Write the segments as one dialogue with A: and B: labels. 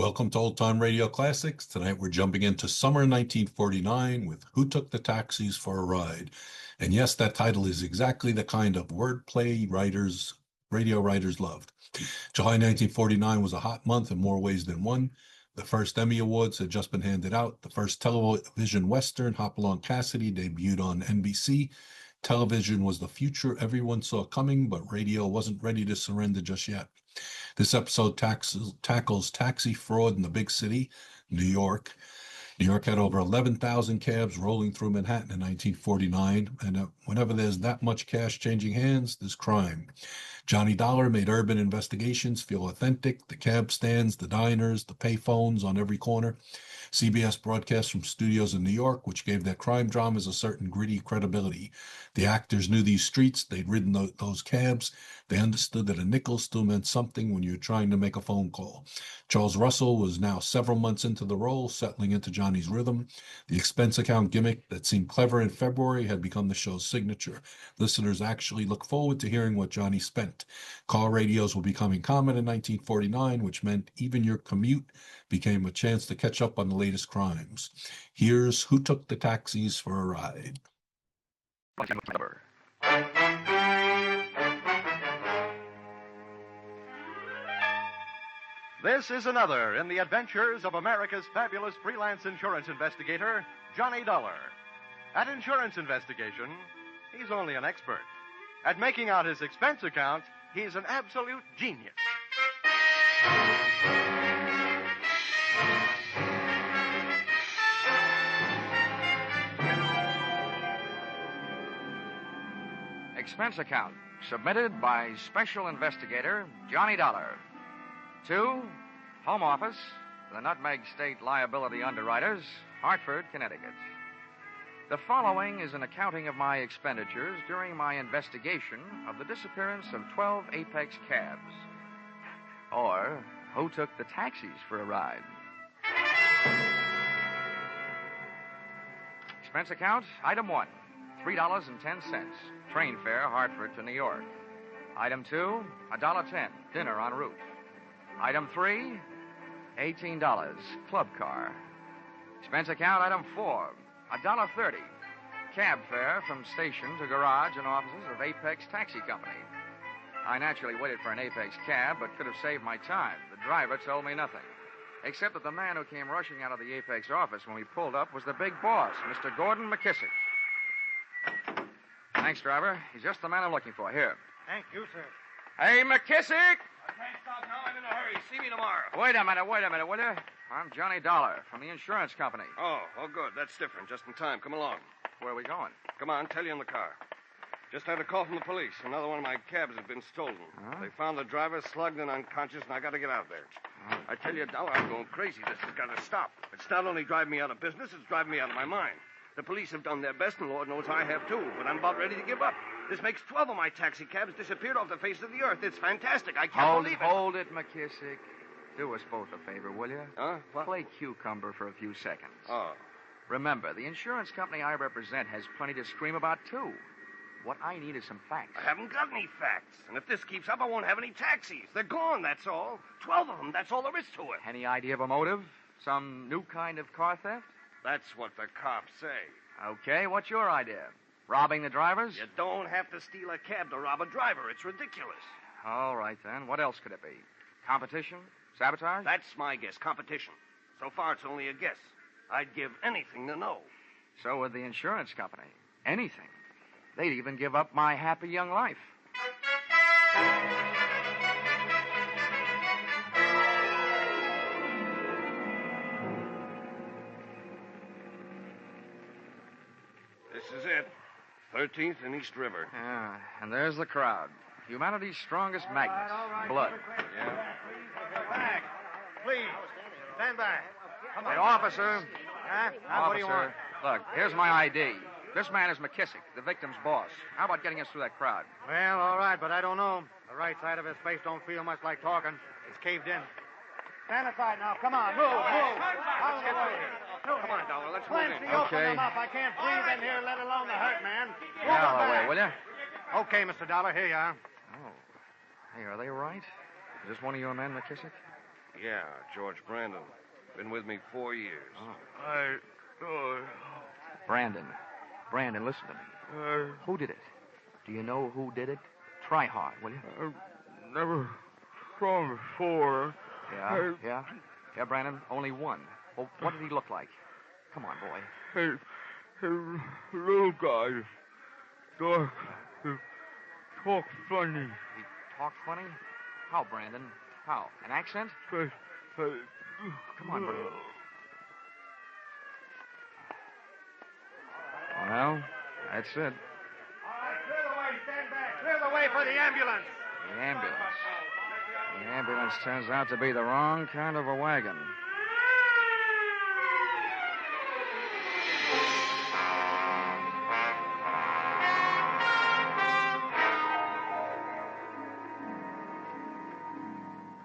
A: Welcome to Old Time Radio Classics. Tonight we're jumping into summer 1949 with Who Took the Taxis for a Ride? And yes, that title is exactly the kind of wordplay radio writers loved. July 1949 was a hot month in more ways than one. The first Emmy Awards had just been handed out. The first television western, Hopalong Cassidy, debuted on NBC. Television was the future everyone saw coming, but radio wasn't ready to surrender just yet. This episode tackles taxi fraud in the big city, New York. New York had over 11,000 cabs rolling through Manhattan in 1949, and whenever there's that much cash changing hands, there's crime. Johnny Dollar made urban investigations feel authentic, the cab stands, the diners, the payphones on every corner. CBS broadcast from studios in New York, which gave their crime dramas a certain gritty credibility. The actors knew these streets, they'd ridden those cabs, they understood that a nickel still meant something when you were trying to make a phone call. Charles Russell was now several months into the role, settling into Johnny's rhythm. The expense account gimmick that seemed clever in February had become the show's signature. Listeners actually look forward to hearing what Johnny spent. Car radios were becoming common in 1949, which meant even your commute became a chance to catch up on the latest crimes. Here's Who Took the Taxis for a Ride.
B: This is another in the adventures of America's fabulous freelance insurance investigator, Johnny Dollar. At insurance investigation, he's only an expert. At making out his expense account, he's an absolute genius.
C: Expense account submitted by Special Investigator Johnny Dollar. To Home Office, the Nutmeg State Liability Underwriters, Hartford, Connecticut. The following is an accounting of my expenditures during my investigation of the disappearance of 12 Apex cabs. Or, who took the taxis for a ride? Expense account, item 1, $3.10, train fare, Hartford to New York. Item 2, $1.10, dinner en route. Item 3, $18, club car. Expense account, item 4, $1.30, cab fare from station to garage and offices of Apex Taxi Company. I naturally waited for an Apex cab, but could have saved my time. The driver told me nothing, except that the man who came rushing out of the Apex office when we pulled up was the big boss, Mr. Gordon McKissick. Thanks, driver. He's just the man I'm looking for. Here.
D: Thank you, sir.
C: Hey, McKissick!
D: I can't stop now. I'm in a hurry. See me tomorrow.
C: Wait a minute, will you? I'm Johnny Dollar from the insurance company.
D: Oh, good. That's different. Just in time. Come along.
C: Where are we going?
D: Come on, tell you in the car. Just had a call from the police. Another one of my cabs has been stolen.
C: Huh?
D: They found the driver slugged and unconscious, and I got to get out there. I tell you, Dollar, I'm going crazy. This has got to stop. It's not only driving me out of business, it's driving me out of my mind. The police have done their best, and Lord knows I have too, but I'm about ready to give up. This makes 12 of my taxi cabs disappeared off the face of the earth. It's fantastic. I can't believe it.
C: Hold it, McKissick. Do us both a favor, will you?
D: Huh? What?
C: Play cucumber for a few seconds.
D: Oh.
C: Remember, the insurance company I represent has plenty to scream about, too. What I need is some facts.
D: I haven't got any facts. And if this keeps up, I won't have any taxis. They're gone, that's all. 12 of them, that's all there is to it.
C: Any idea of a motive? Some new kind of car theft?
D: That's what the cops say.
C: Okay, what's your idea? Robbing the drivers?
D: You don't have to steal a cab to rob a driver. It's ridiculous.
C: All right, then. What else could it be? Competition? Sabotage?
D: That's my guess. Competition. So far, it's only a guess. I'd give anything to know.
C: So would the insurance company. Anything. They'd even give up my happy young life.
D: This is it. 13th and East River.
C: Yeah, and there's the crowd. Humanity's strongest magnets.
D: All right.
C: Blood.
D: Yeah. Back. Please. Stand back. Come on.
C: Hey, officer.
D: Huh? What do you want?
C: Look, here's my ID. This man is McKissick, the victim's boss. How about getting us through that crowd?
E: Well, all right, but I don't know. The right side of his face don't feel much like talking. It's caved in. Stand aside now. Come on. Move. Out of the way.
D: Come on, Dollar. Let's move in.
E: Clancy, open them up. I can't breathe in here, let alone the hurt man.
C: Get out of the way, will you?
E: Okay, Mr. Dollar. Here you are.
C: Oh. Hey, are they right? Is this one of your men, McKissick?
D: Yeah, George Brandon. Been with me 4 years.
C: Oh. Brandon, listen to me. Who did it? Do you know who did it? Try hard, will you?
F: Never saw him before.
C: Yeah, Brandon, only one. Well, what did he look like? Come on, boy.
F: Hey, little guy. Dark. He talk funny.
C: He talked funny? How, Brandon? How? An accent?
F: Come
C: Come on, Brandon. Well, that's it.
E: All right, clear the way. Stand back. Clear the way for the ambulance.
C: The ambulance. The ambulance turns out to be the wrong kind of a wagon.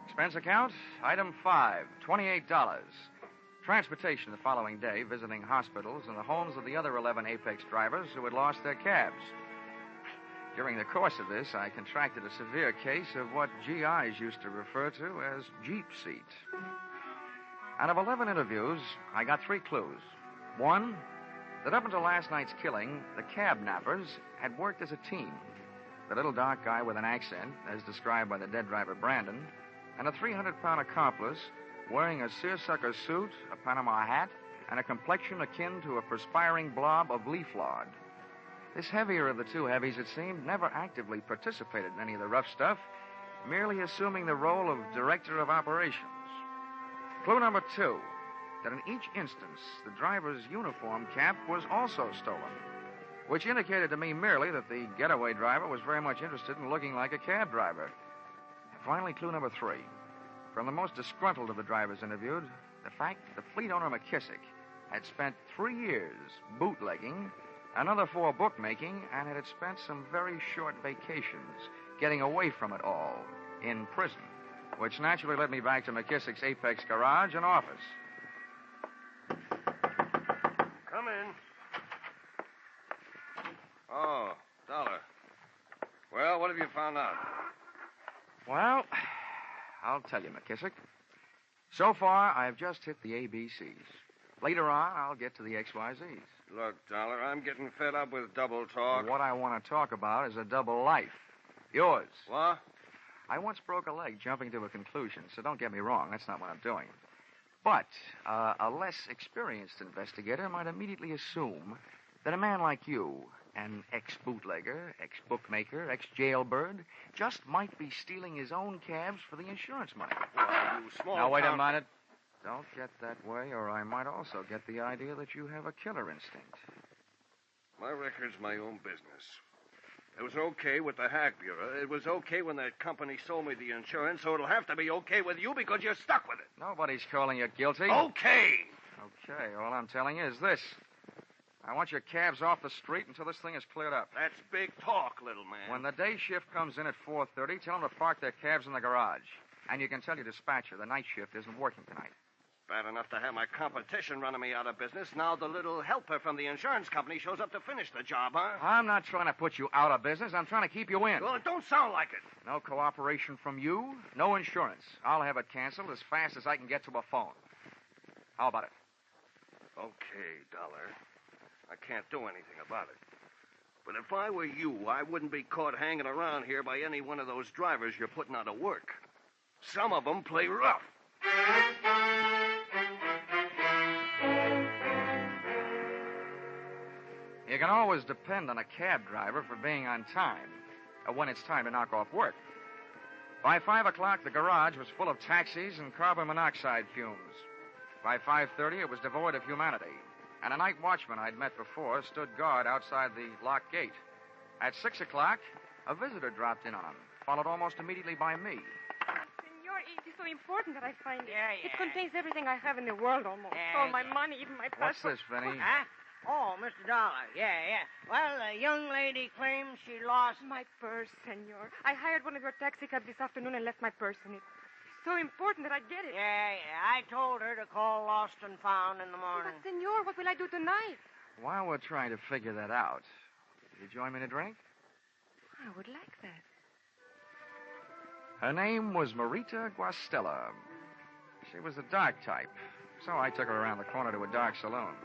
C: Expense account, item 5, $28. Transportation the following day, visiting hospitals and the homes of the other 11 Apex drivers who had lost their cabs. During the course of this, I contracted a severe case of what GIs used to refer to as Jeep seat. Out of 11 interviews, I got 3 clues. One, that up until last night's killing, the cab nappers had worked as a team. The little dark guy with an accent, as described by the dead driver Brandon, and a 300-pound accomplice wearing a seersucker suit, a Panama hat, and a complexion akin to a perspiring blob of leaf lard. This heavier of the two heavies, it seemed, never actively participated in any of the rough stuff, merely assuming the role of director of operations. Clue number 2, that in each instance, the driver's uniform cap was also stolen, which indicated to me merely that the getaway driver was very much interested in looking like a cab driver. And finally, clue number 3. From the most disgruntled of the drivers interviewed, the fact that the fleet owner McKissick had spent 3 years bootlegging, another 4 bookmaking, and had spent some very short vacations getting away from it all in prison, which naturally led me back to McKissick's Apex garage and office.
D: Come in. Oh, Dollar. Well, what have you found out?
C: Well, I'll tell you, McKissick. So far, I've just hit the ABCs. Later on, I'll get to the XYZs.
D: Look, Dollar, I'm getting fed up with double talk.
C: What I want to talk about is a double life. Yours.
D: What?
C: I once broke a leg jumping to a conclusion, so don't get me wrong. That's not what I'm doing. But a less experienced investigator might immediately assume that a man like you, an ex-bootlegger, ex-bookmaker, ex-jailbird, just might be stealing his own cabs for the insurance money.
D: Well, you small
C: Now, wait a
D: town-
C: minute. Don't get that way, or I might also get the idea that you have a killer instinct.
D: My record's my own business. It was okay with the Hack Bureau. It was okay when that company sold me the insurance, so it'll have to be okay with you because you're stuck with it.
C: Nobody's calling you guilty.
D: Okay.
C: Okay, all I'm telling you is this. I want your cabs off the street until this thing is cleared up.
D: That's big talk, little man.
C: When the day shift comes in at 4:30, tell them to park their cabs in the garage. And you can tell your dispatcher the night shift isn't working tonight.
D: Bad enough to have my competition running me out of business. Now the little helper from the insurance company shows up to finish the job, huh?
C: I'm not trying to put you out of business. I'm trying to keep you in.
D: Well, it don't sound like it.
C: No cooperation from you, no insurance. I'll have it canceled as fast as I can get to a phone. How about it?
D: Okay, Dollar. I can't do anything about it. But if I were you, I wouldn't be caught hanging around here by any one of those drivers you're putting out of work. Some of them play rough.
C: You can always depend on a cab driver for being on time, when it's time to knock off work. By 5 o'clock, the garage was full of taxis and carbon monoxide fumes. By 5:30, it was devoid of humanity, and a night watchman I'd met before stood guard outside the locked gate. At 6 o'clock, a visitor dropped in on him, followed almost immediately by me.
G: Senor, it is so important that I find it.
H: Yeah.
G: It contains everything I have in the world almost.
H: Yeah,
G: All my
H: yeah.
G: money, even my
C: What's
G: passport.
C: this, Vinny?
H: Huh? Oh, Mr. Dollar. Yeah. Well, a young lady claims she lost...
G: My purse, senor. I hired one of your taxi cabs this afternoon and left my purse in it. It's so important that I get it.
H: Yeah. I told her to call Lost and Found in the morning.
G: But, senor, what will I do tonight?
C: While we're trying to figure that out, will you join me in a drink?
G: I would like that.
C: Her name was Marita Guastella. She was the dark type, so I took her around the corner to a dark saloon.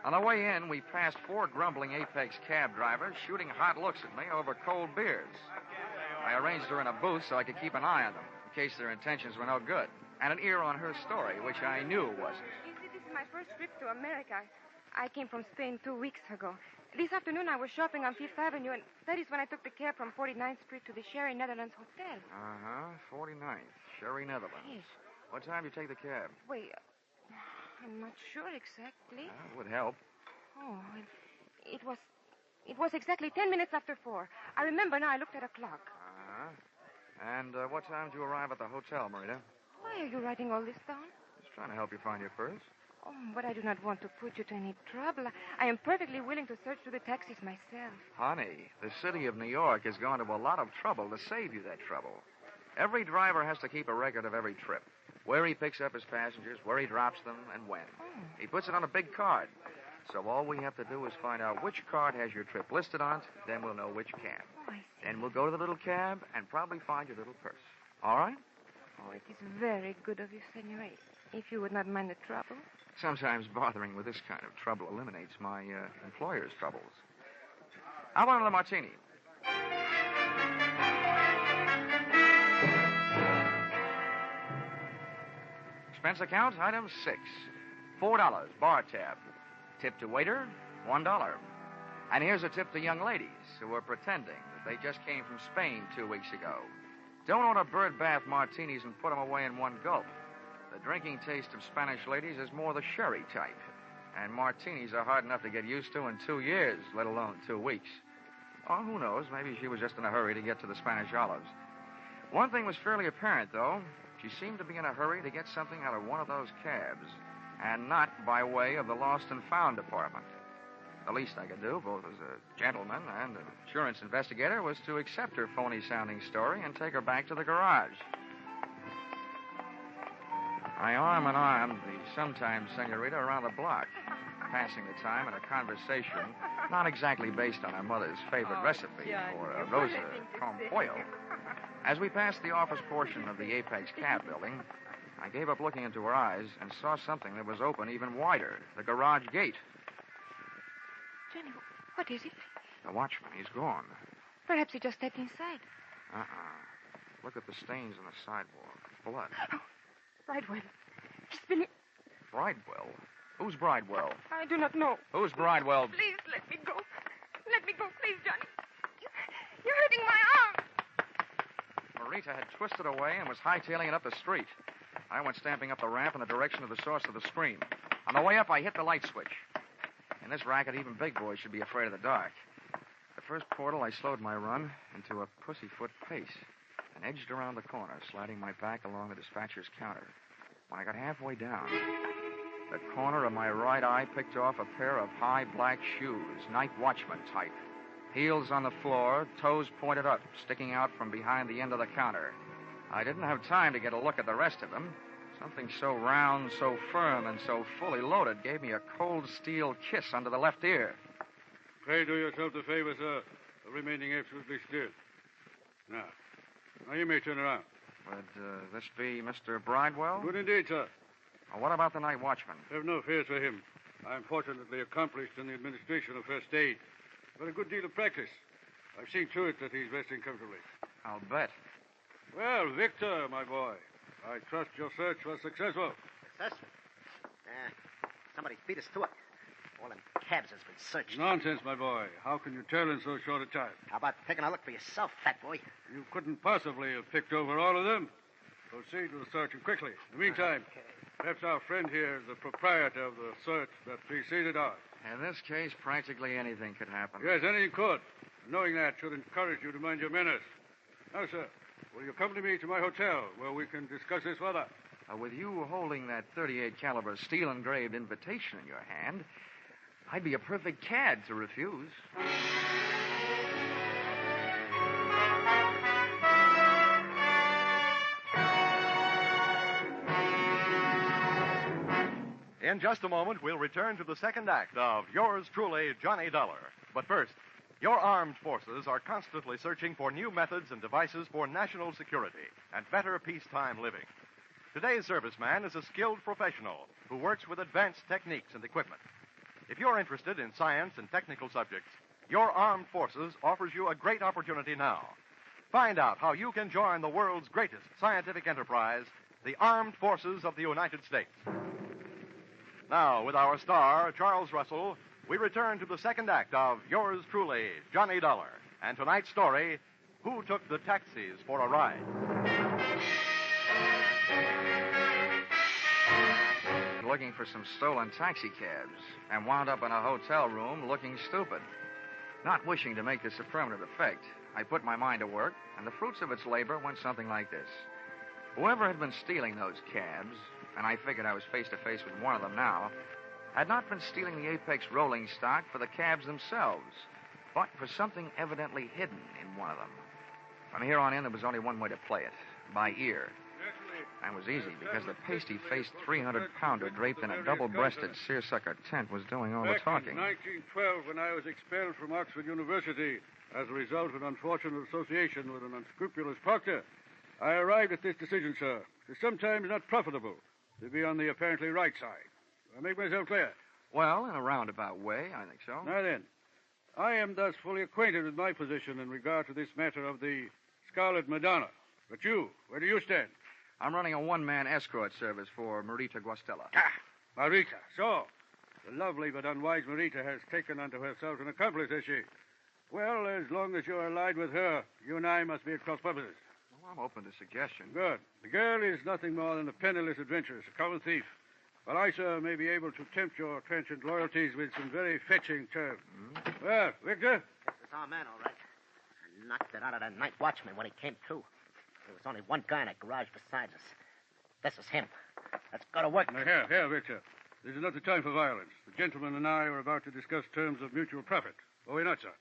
C: On the way in, we passed 4 grumbling Apex cab drivers shooting hot looks at me over cold beers. I arranged her in a booth so I could keep an eye on them, in case their intentions were no good, and an ear on her story, which I knew wasn't.
G: You see, this is my first trip to America. I came from Spain 2 weeks ago. This afternoon, I was shopping on Fifth Avenue, and that is when I took the cab from 49th Street to the Sherry Netherlands Hotel.
C: 49th, Sherry Netherlands.
G: Yes.
C: What time did you take the cab?
G: Wait, I'm not sure exactly.
C: It would help.
G: Oh, it was exactly 10 minutes after 4. I remember now. I looked at a clock.
C: And what time did you arrive at the hotel, Marita?
G: Why are you writing all this down?
C: Just trying to help you find your purse.
G: Oh, but I do not want to put you to any trouble. I am perfectly willing to search through the taxis myself.
C: Honey, the city of New York has gone to a lot of trouble to save you that trouble. Every driver has to keep a record of every trip. Where he picks up his passengers, where he drops them, and when.
G: Oh.
C: He puts it on a big card. So all we have to do is find out which card has your trip listed on it, then we'll know which cab.
G: Oh, I see.
C: Then we'll go to the little cab and probably find your little purse. All right?
G: Oh, it is very good of you, Senor. If you would not mind the trouble.
C: Sometimes bothering with this kind of trouble eliminates my employer's troubles. How about another martini? Expense account, item 6. $4, bar tab. Tip to waiter, $1. And here's a tip to young ladies who are pretending that they just came from Spain 2 weeks ago. Don't order bird bath martinis and put them away in one gulp. The drinking taste of Spanish ladies is more the sherry type. And martinis are hard enough to get used to in 2 years, let alone 2 weeks. Or who knows, maybe she was just in a hurry to get to the Spanish Olives. One thing was fairly apparent, though. She seemed to be in a hurry to get something out of one of those cabs, and not by way of the lost and found department. The least I could do, both as a gentleman and an insurance investigator, was to accept her phony-sounding story and take her back to the garage. I arm in arm the sometimes senorita around the block, passing the time in a conversation not exactly based on her mother's favorite recipe for a rosa con pollo. As we passed the office portion of the Apex cab building, I gave up looking into her eyes and saw something that was open even wider, the garage gate.
G: Johnny, what is it?
C: The watchman, he's gone.
G: Perhaps he just stepped inside.
C: Look at the stains on the sidewalk. Blood.
G: Oh, Bridewell. He's been...
C: Bridewell? Who's Bridewell?
G: I do not know.
C: Who's Bridewell?
G: Please, let me go. Let me go, please, Johnny. You're hurting my arm.
C: Marita had twisted away and was hightailing it up the street. I went stamping up the ramp in the direction of the source of the scream. On the way up, I hit the light switch. In this racket, even big boys should be afraid of the dark. At the first portal, I slowed my run into a pussyfoot pace and edged around the corner, sliding my back along the dispatcher's counter. When I got halfway down, the corner of my right eye picked off a pair of high black shoes, night watchman type. Heels on the floor, toes pointed up, sticking out from behind the end of the counter. I didn't have time to get a look at the rest of them. Something so round, so firm, and so fully loaded gave me a cold steel kiss under the left ear.
I: Pray do yourself the favor, sir, of remaining absolutely still. Now you may turn around.
C: Would this be Mr. Bridewell?
I: Good indeed, sir.
C: Well, what about the night watchman?
I: Have no fears for him. I'm fortunately accomplished in the administration of first aid. Got a good deal of practice. I've seen to it that he's resting comfortably.
C: I'll bet.
I: Well, Victor, my boy, I trust your search was successful.
E: Successful? Somebody beat us to it. All them cabs has been searched.
I: Nonsense, my boy. How can you tell in so short a time?
E: How about taking a look for yourself, fat boy?
I: You couldn't possibly have picked over all of them. Proceed with the search and quickly. In the meantime, perhaps our friend here is the proprietor of the search that preceded ours.
C: In this case, practically anything could happen.
I: Yes, anything could. Knowing that should encourage you to mind your manners. Now, sir, will you accompany me to my hotel where we can discuss this further?
C: With you holding that .38 caliber steel-engraved invitation in your hand, I'd be a perfect cad to refuse.
B: In just a moment, we'll return to the second act of Yours Truly, Johnny Dollar. But first, your armed forces are constantly searching for new methods and devices for national security and better peacetime living. Today's serviceman is a skilled professional who works with advanced techniques and equipment. If you're interested in science and technical subjects, your armed forces offers you a great opportunity now. Find out how you can join the world's greatest scientific enterprise, the Armed Forces of the United States. Now, with our star, Charles Russell, we return to the second act of Yours Truly, Johnny Dollar, and tonight's story, Who Took the Taxis for a Ride?
C: Looking for some stolen taxi cabs and wound up in a hotel room looking stupid. Not wishing to make this a permanent effect, I put my mind to work, and the fruits of its labor went something like this. Whoever had been stealing those cabs, and I figured I was face to face with one of them now, had not been stealing the Apex rolling stock for the cabs themselves, but for something evidently hidden in one of them. From here on in, there was only one way to play it, by ear. And it was easy, because the pasty-faced 300-pounder draped in a double-breasted seersucker tent was doing all the talking.
I: Back in 1912, when I was expelled from Oxford University as a result of an unfortunate association with an unscrupulous proctor, I arrived at this decision, sir. It is sometimes not profitable to be on the apparently right side. I make myself clear?
C: Well, in a roundabout way, I think so.
I: Now then, I am thus fully acquainted with my position in regard to this matter of the Scarlet Madonna. But you, where do you stand?
C: I'm running a one-man escort service for Marita Guastella.
I: Ah, Marita. So, the lovely but unwise Marita has taken unto herself an accomplice, has she? Well, as long as you're allied with her, you and I must be at cross purposes.
C: Well, I'm open to suggestion.
I: Good. The girl is nothing more than a penniless adventuress, a common thief. But I, sir, may be able to tempt your transient loyalties with some very fetching terms. Mm-hmm. Well, Victor?
J: This is our man, all right. I knocked it out of the night watchman when he came to. There was only one guy in that garage besides us. This is him. Let's go to work.
I: Now, here, Victor. This is not the time for violence. The gentleman and I are about to discuss terms of mutual profit. Are we not, sir?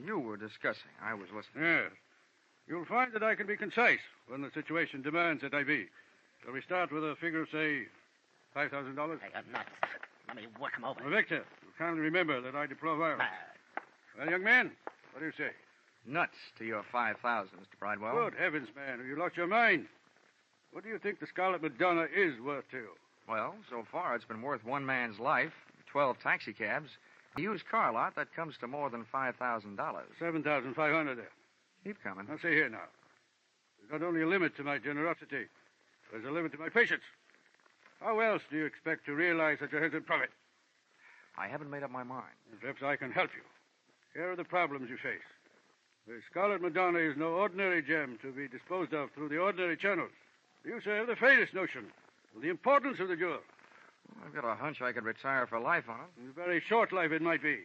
C: You were discussing. I was listening.
I: Yes. You'll find that I can be concise when the situation demands that I be. Shall we start with a figure of, say, $5,000?
J: Hey, you're nuts. Let me work him over.
I: Well, Victor, you kindly remember that I deplore violence. Well, young man, what do you say?
C: Nuts to your 5,000, Mr. Bridewell.
I: Good heavens, man. Have you lost your mind? What do you think the Scarlet Madonna is worth to you?
C: Well, so far it's been worth one man's life, 12 taxi cabs, a used car lot that comes to more than $5,000.
I: $7,500 there.
C: Keep coming.
I: Now, see here now. There's not only a limit to my generosity, there's a limit to my patience. How else do you expect to realize such a handsome profit?
C: I haven't made up my mind.
I: Perhaps I can help you. Here are the problems you face. The Scarlet Madonna is no ordinary gem to be disposed of through the ordinary channels. You, sir, have the faintest notion of the importance of the jewel.
C: Well, I've got a hunch I could retire for life on it.
I: A very short life it might be.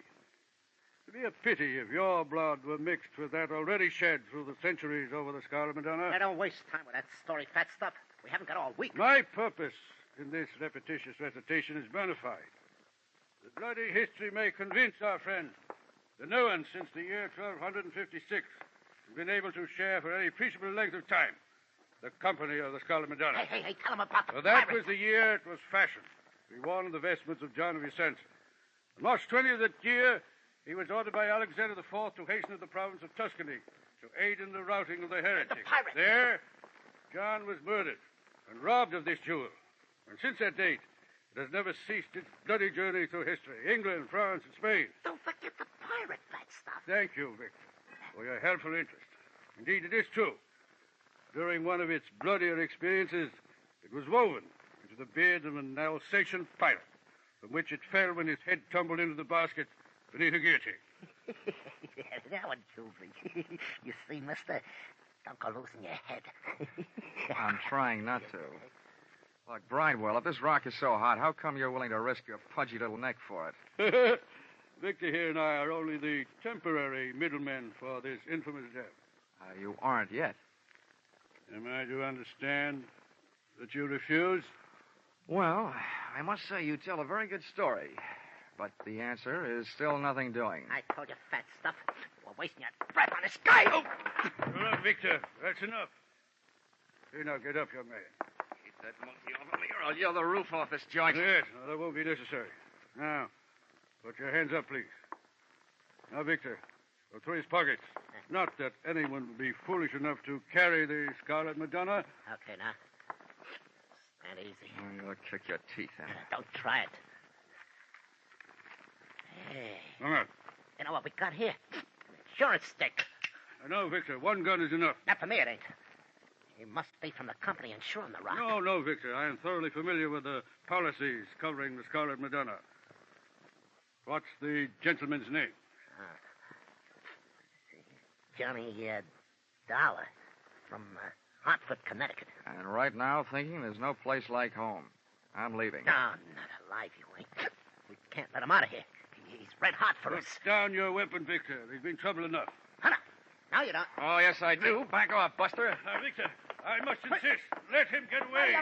I: It'd be a pity if your blood were mixed with that already shed through the centuries over the Scarlet Madonna.
J: Now, don't waste time with that story, fat stuff. We haven't got all week.
I: My purpose in this repetitious recitation is bona fide. The bloody history may convince our friend that no one since the year 1256 has been able to share for any appreciable length of time the company of the Scarlet Madonna.
J: Hey, tell him about the
I: Well, that
J: pirate.
I: was the year it was fashioned to be worn in the vestments of John of Vicenza. On March 20th of that year, he was ordered by Alexander IV to hasten to the province of Tuscany to aid in the routing of the heretics.
J: The pirate.
I: There, John was murdered and robbed of this jewel. And since that date, it has never ceased its bloody journey through history. England, France, and Spain.
J: Don't forget the pirate, fat stuff.
I: Thank you, Victor, for your helpful interest. Indeed, it is true. During one of its bloodier experiences, it was woven into the beard of an Alsatian pirate, from which it fell when his head tumbled into the basket beneath a guillotine.
J: Yeah, that one killed me. You see, mister, don't go losing your head.
C: I'm trying not to. Look, Bridewell, if this rock is so hot, how come you're willing to risk your pudgy little neck for it?
I: Victor here and I are only the temporary middlemen for this infamous death.
C: You aren't yet.
I: Am I to understand that you refuse?
C: Well, I must say you tell a very good story. But the answer is still nothing doing.
J: I told you, fat stuff. We're wasting your breath on this guy. Oh!
I: Well, now, Victor, that's enough. Here, now, get up, young man.
C: Keep that monkey off of me, or I'll yell the roof off this joint.
I: Yes, no, that won't be necessary. Now, put your hands up, please. Now, Victor, go through his pockets. Not that anyone would be foolish enough to carry the Scarlet Madonna.
J: Okay, now. easy.
C: You'll kick your teeth in.
J: Don't try it. Hey.
I: All right.
J: You know what we got here? An insurance stick.
I: I know, Victor. One gun is enough.
J: Not for me, it ain't. He must be from the company insuring the rock.
I: No, Victor. I am thoroughly familiar with the policies covering the Scarlet Madonna. What's the gentleman's name?
J: Johnny Dollar from Hartford, Connecticut.
C: And right now, thinking there's no place like home. I'm leaving.
J: No, not alive, you ain't. We can't let him out of here. He's red hot for us.
I: Put down your weapon, Victor. There's been trouble enough.
J: Hunter, no, you don't.
C: Oh, yes, I do. Back off, Buster.
I: Now, Victor, I must insist. Let him get away.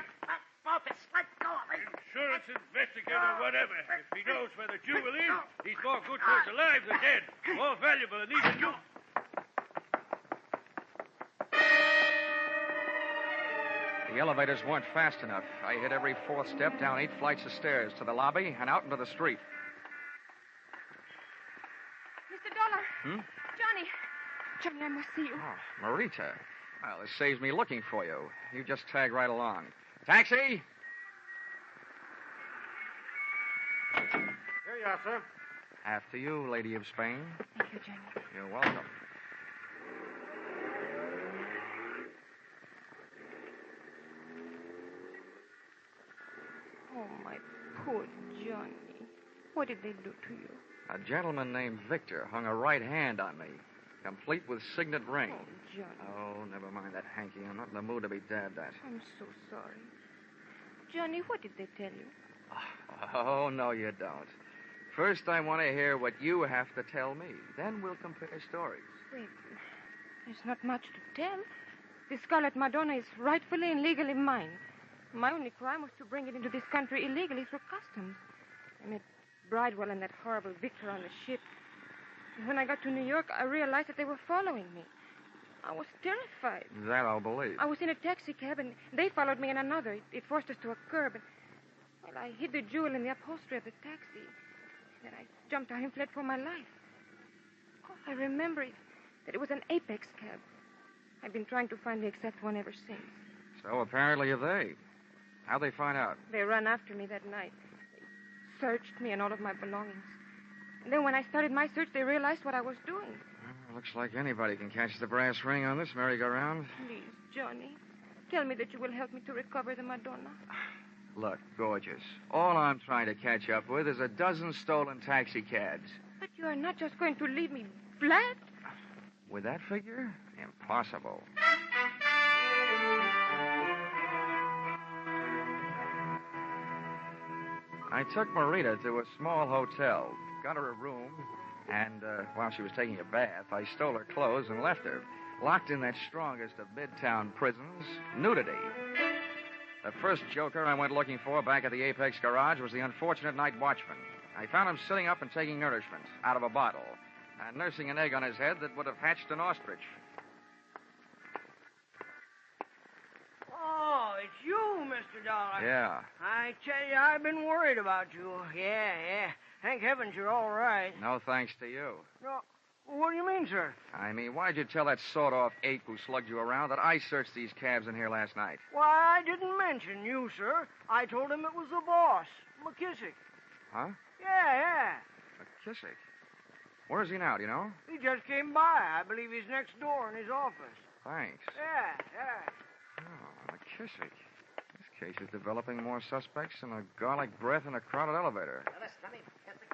J: Marcus, let go of me.
I: Insurance investigator, whatever. If he knows where the jewel is, he's more good for us alive than dead. More valuable than even you.
C: The elevators weren't fast enough. I hit every fourth step down 8 flights of stairs to the lobby and out into the street.
G: Mr. Dollar. Johnny, I must see you.
C: Oh, Marita. Well, this saves me looking for you. You just tag right along. Taxi!
E: Here you are, sir.
C: After you, Lady of Spain.
G: Thank you, Johnny.
C: You're welcome.
G: Oh, my poor Johnny. What did they do to you?
C: A gentleman named Victor hung a right hand on me, complete with signet ring.
G: Oh, Johnny.
C: Oh, never mind that hanky. I'm not in the mood to be dabbed at.
G: I'm so sorry. Johnny, what did they tell you?
C: Oh, no, you don't. First, I want to hear what you have to tell me. Then we'll compare stories.
G: Wait, there's not much to tell. The Scarlet Madonna is rightfully and legally mine. My only crime was to bring it into this country illegally through customs. I met Bridewell and that horrible Victor on the ship. And when I got to New York, I realized that they were following me. I was terrified.
C: That I'll believe.
G: I was in a taxi cab, and they followed me in another. It forced us to a curb. And, well, I hid the jewel in the upholstery of the taxi. Then I jumped out and fled for my life. Oh, I remember that it was an Apex cab. I've been trying to find the exact one ever since.
C: So apparently have they. How'd they find out?
G: They ran after me that night. They searched me and all of my belongings. And then when I started my search, they realized what I was doing.
C: Well, looks like anybody can catch the brass ring on this merry-go-round.
G: Please, Johnny, tell me that you will help me to recover the Madonna.
C: Look, gorgeous. All I'm trying to catch up with is a dozen stolen taxi cabs.
G: But you are not just going to leave me flat?
C: With that figure? Impossible. I took Marita to a small hotel, got her a room, and while she was taking a bath, I stole her clothes and left her, locked in that strongest of midtown prisons, nudity. The first joker I went looking for back at the Apex garage was the unfortunate night watchman. I found him sitting up and taking nourishment out of a bottle and nursing an egg on his head that would have hatched an ostrich.
H: Oh, it's you, Mr. Dollar.
C: Yeah.
H: I tell you, I've been worried about you. Yeah. Thank heavens you're all right.
C: No thanks to you.
H: No, what do you mean, sir?
C: I mean, why'd you tell that sawed-off ape who slugged you around that I searched these cabs in here last night?
H: Why, I didn't mention you, sir. I told him it was the boss, McKissick.
C: Huh?
H: Yeah.
C: McKissick? Where is he now, do you know?
H: He just came by. I believe he's next door in his office.
C: Thanks.
H: Yeah.
C: Oh, McKissick. This case is developing more suspects than a garlic breath in a crowded elevator.
J: Now, listen, I mean, that's a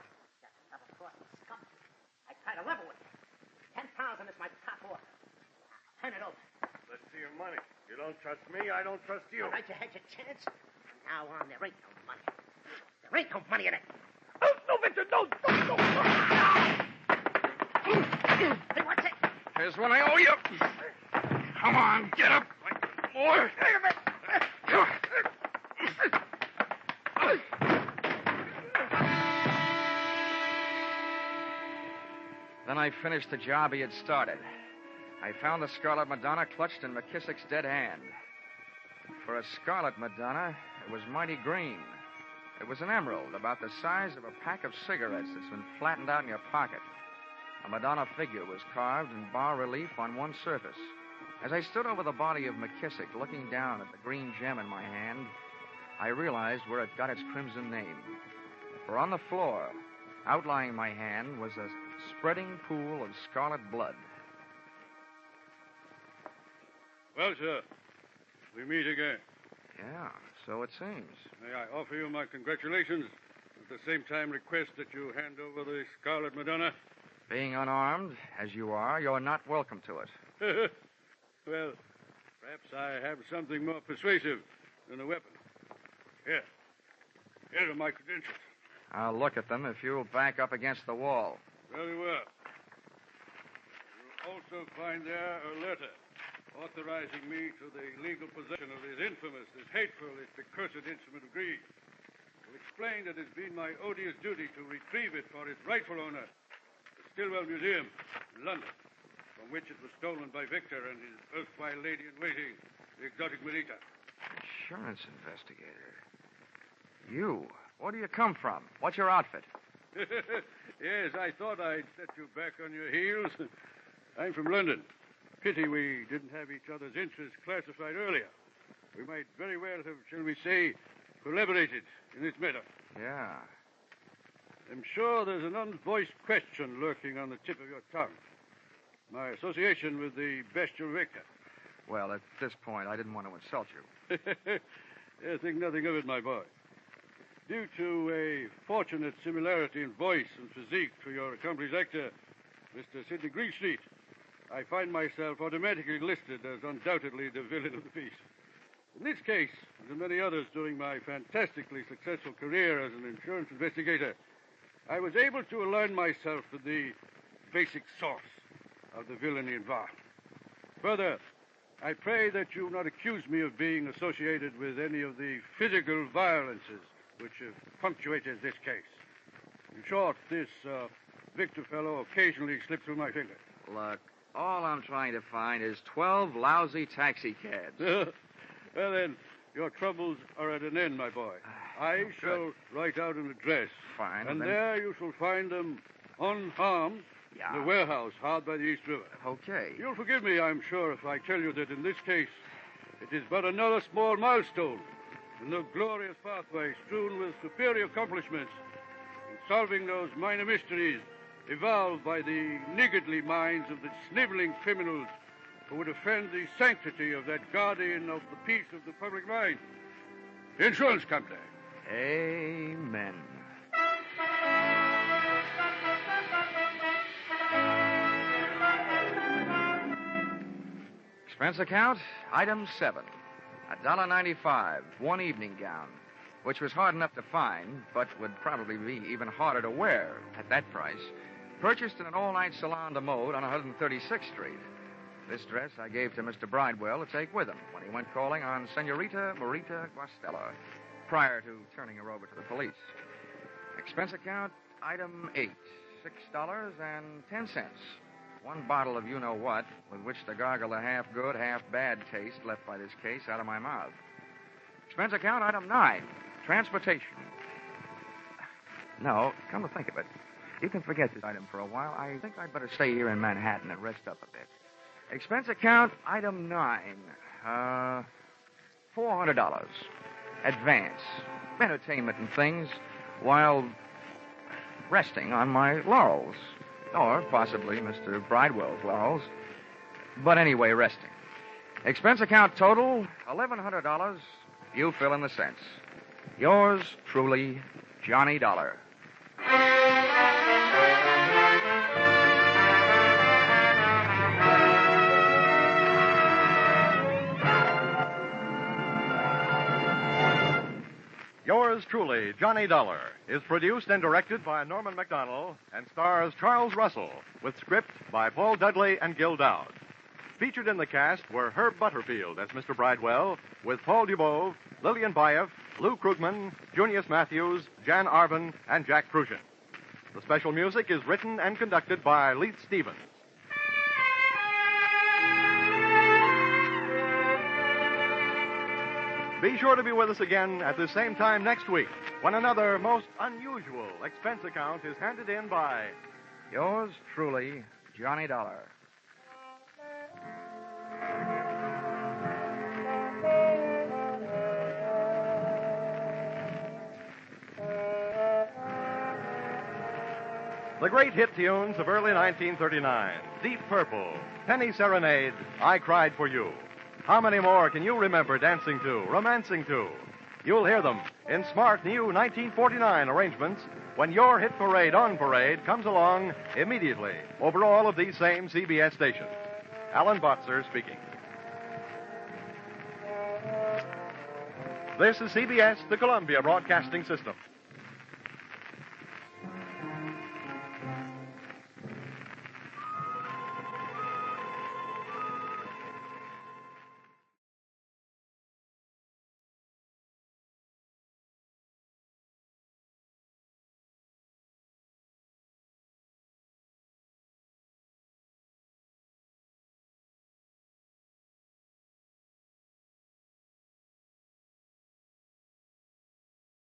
J: double-crossing scum. I try to level with you. 10,000 is my top offer. Turn it over.
D: Let's see your money. You don't trust me, I don't trust you.
J: All right, you had your chance. From now on, there ain't no money. There ain't no money in it.
D: Oh, no, Victor, no.
J: Hey, what's it?
C: Here's what I owe you. Come on, get up. More. Then I finished the job he had started. I found the Scarlet Madonna clutched in McKissick's dead hand. For a Scarlet Madonna, it was mighty green. It was an emerald about the size of a pack of cigarettes that's been flattened out in your pocket. A Madonna figure was carved in bas-relief on one surface. As I stood over the body of McKissick, looking down at the green gem in my hand, I realized where it got its crimson name. For on the floor, outlying my hand, was a spreading pool of scarlet blood.
I: Well, sir, we meet again.
C: Yeah, so it seems.
I: May I offer you my congratulations, at the same time request that you hand over the Scarlet Madonna?
C: Being unarmed, as you are, you're not welcome to it.
I: Well, perhaps I have something more persuasive than a weapon. Here are my credentials.
C: I'll look at them if you'll back up against the wall.
I: Very well. You'll also find there a letter authorizing me to the legal possession of this infamous, this hateful, this accursed instrument of greed. Will explain that it's been my odious duty to retrieve it for its rightful owner, the Stillwell Museum in London, from which it was stolen by Victor and his erstwhile lady-in-waiting, the exotic Marita.
C: Insurance investigator. You? Where do you come from? What's your outfit?
I: Yes, I thought I'd set you back on your heels. I'm from London. Pity we didn't have each other's interests classified earlier. We might very well have, shall we say, collaborated in this matter.
C: Yeah.
I: I'm sure there's an unvoiced question lurking on the tip of your tongue. My association with the bestial Victor.
C: Well, at this point, I didn't want to insult you.
I: I think nothing of it, my boy. Due to a fortunate similarity in voice and physique to your accomplished actor, Mr. Sidney Greenstreet, I find myself automatically listed as undoubtedly the villain of the piece. In this case, as in many others during my fantastically successful career as an insurance investigator, I was able to align myself with the basic source of the villainy involved. Further, I pray that you not accuse me of being associated with any of the physical violences which have punctuated this case. In short, this Victor fellow occasionally slipped through my fingers.
C: Look, all I'm trying to find is 12 lousy taxi cabs.
I: Well, then, your troubles are at an end, my boy. I shall write out an address.
C: Fine.
I: And
C: then...
I: there you shall find them unharmed in the warehouse hard by the East River.
C: Okay.
I: You'll forgive me, I'm sure, if I tell you that in this case, it is but another small milestone in the glorious pathway strewn with superior accomplishments in solving those minor mysteries evolved by the niggardly minds of the sniveling criminals who would offend the sanctity of that guardian of the peace of the public mind, the insurance company.
C: Amen. Expense account, item 7. $1.95, one evening gown, which was hard enough to find, but would probably be even harder to wear at that price. Purchased in an all-night salon de mode on 136th Street. This dress I gave to Mr. Bridewell to take with him when he went calling on Senorita Marita Guastella, prior to turning her over to the police. Expense account, item 8, $6.10. One bottle of you-know-what, with which to gargle the half-good, half-bad taste left by this case out of my mouth. Expense account, item 9, transportation. No, come to think of it, you can forget this item for a while. I think I'd better stay here in Manhattan and rest up a bit. Expense account, item 9, $400. Advance. Entertainment and things while resting on my laurels. Or possibly Mr. Bridewell's laurels. But anyway, resting. Expense account total, $1,100. You fill in the cents. Yours truly, Johnny Dollar.
B: Yours truly, Johnny Dollar, is produced and directed by Norman MacDonald and stars Charles Russell, with script by Paul Dudley and Gil Dowd. Featured in the cast were Herb Butterfield as Mr. Bridewell, with Paul Dubove, Lillian Baeff, Lou Krugman, Junius Matthews, Jan Arvin, and Jack Prusian. The special music is written and conducted by Leith Stevens. Be sure to be with us again at the same time next week when another most unusual expense account is handed in by
C: Yours truly, Johnny Dollar.
B: The great hit tunes of early 1939, Deep Purple, Penny Serenade, I Cried for You. How many more can you remember dancing to, romancing to? You'll hear them in smart new 1949 arrangements when your hit parade on parade comes along immediately over all of these same CBS stations. Alan Botzer speaking. This is CBS, the Columbia Broadcasting System.